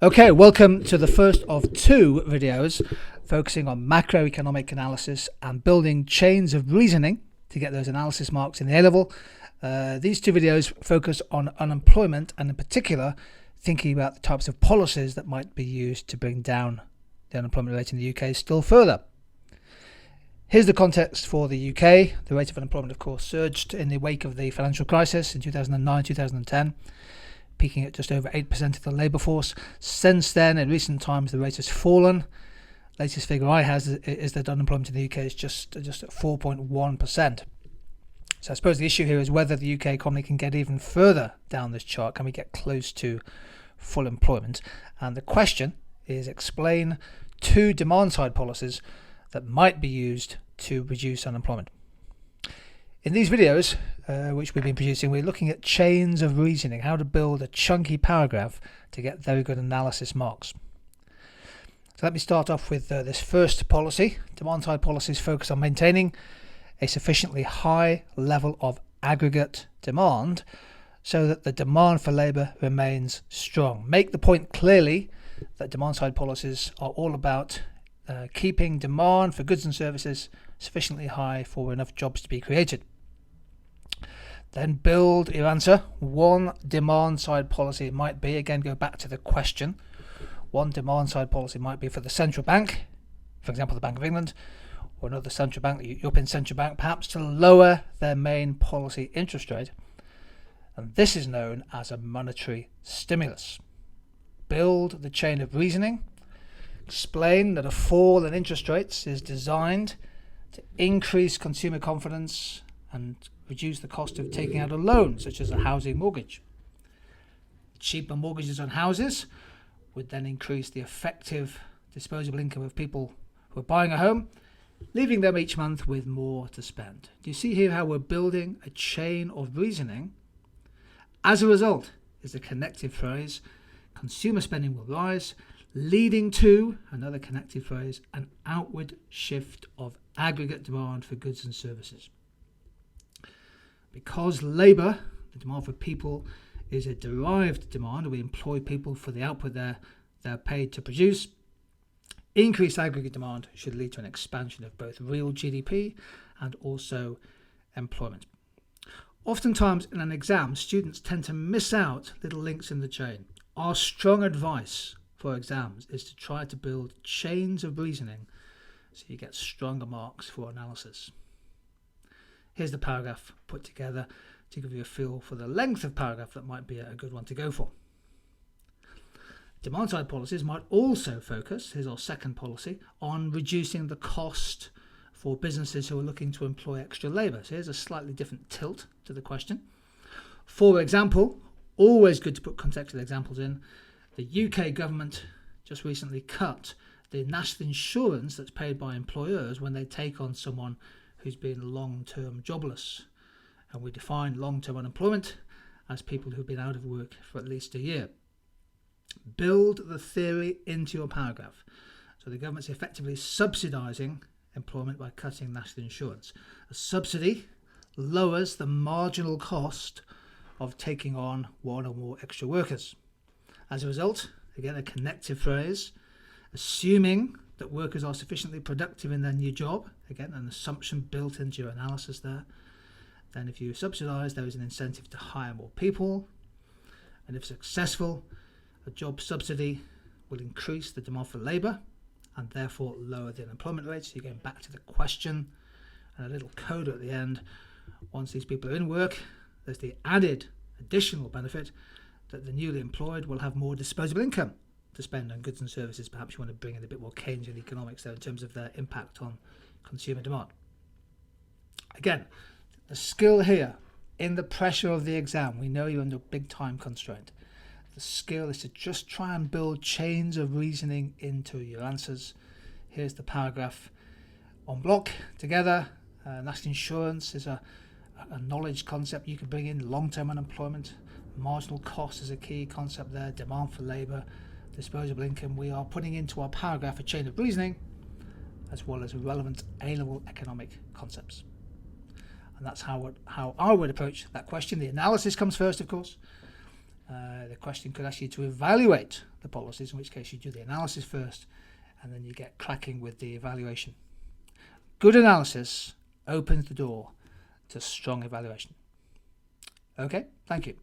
Okay, welcome to the first of two videos focusing on macroeconomic analysis and building chains of reasoning to get those analysis marks in the A-level. These two videos focus on unemployment and in particular thinking about the types of policies that might be used to bring down the unemployment rate in the UK still further. Here's the context for the UK. The rate of unemployment, of course, surged in the wake of the financial crisis in 2009-2010. Peaking at just over 8% of the labour force. Since then, in recent times, the rate has fallen. Latest figure I have is that unemployment in the UK is just at 4.1%. So I suppose the issue here is whether the UK economy can get even further down this chart. Can we get close to full employment? And the question is, explain two demand-side policies that might be used to reduce unemployment. In these videos, which we've been producing, we're looking at chains of reasoning, how to build a chunky paragraph to get very good analysis marks. So let me start off with this first policy. Demand-side policies focus on maintaining a sufficiently high level of aggregate demand so that the demand for labour remains strong. Make the point clearly that demand-side policies are all about keeping demand for goods and services sufficiently high for enough jobs to be created. Then build your answer. One demand side policy might be, again, go back to the question. One demand side policy might be for the central bank, for example, the Bank of England, or another central bank, the European Central Bank, perhaps to lower their main policy interest rate. And this is known as a monetary stimulus. Build the chain of reasoning. Explain that a fall in interest rates is designed to increase consumer confidence and reduce the cost of taking out a loan, such as a housing mortgage. Cheaper mortgages on houses would then increase the effective disposable income of people who are buying a home, leaving them each month with more to spend. Do you see here how we're building a chain of reasoning? As a result, is the connective phrase, consumer spending will rise, leading to, another connective phrase, an outward shift of aggregate demand for goods and services. Because labour, the demand for people, is a derived demand, we employ people for the output they're paid to produce, increased aggregate demand should lead to an expansion of both real GDP and also employment. Oftentimes in an exam, students tend to miss out little links in the chain. Our strong advice for exams is to try to build chains of reasoning so you get stronger marks for analysis. Here's the paragraph put together to give you a feel for the length of paragraph that might be a good one to go for. Demand-side policies might also focus, here's our second policy, on reducing the cost for businesses who are looking to employ extra labour. So here's a slightly different tilt to the question. For example, always good to put contextual examples in, the UK government just recently cut the national insurance that's paid by employers when they take on someone who's been long-term jobless. And we define long-term unemployment as people who've been out of work for at least a year. Build the theory into your paragraph. So the government's effectively subsidising employment by cutting national insurance. A subsidy lowers the marginal cost of taking on one or more extra workers. As a result, again, a connective phrase, assuming that workers are sufficiently productive in their new job, again, an assumption built into your analysis there, then if you subsidise, there is an incentive to hire more people, and if successful, a job subsidy will increase the demand for labour and therefore lower the unemployment rate. So you're going back to the question and a little coda at the end. Once these people are in work, there's the additional benefit that the newly employed will have more disposable income to spend on goods and services. Perhaps you want to bring in a bit more Keynesian economics there in terms of their impact on consumer demand. Again, the skill here, in the pressure of the exam, we know you're under big time constraint. The skill is to just try and build chains of reasoning into your answers. Here's the paragraph en bloc together. National insurance is a knowledge concept you can bring in. Long-term unemployment, marginal cost is a key concept there. Demand for labour, disposable income. We are putting into our paragraph a chain of reasoning as well as relevant A-level economic concepts. And that's how I would approach that question. The analysis comes first, of course. The question could ask you to evaluate the policies, in which case you do the analysis first and then you get cracking with the evaluation. Good analysis opens the door to strong evaluation. Okay, thank you.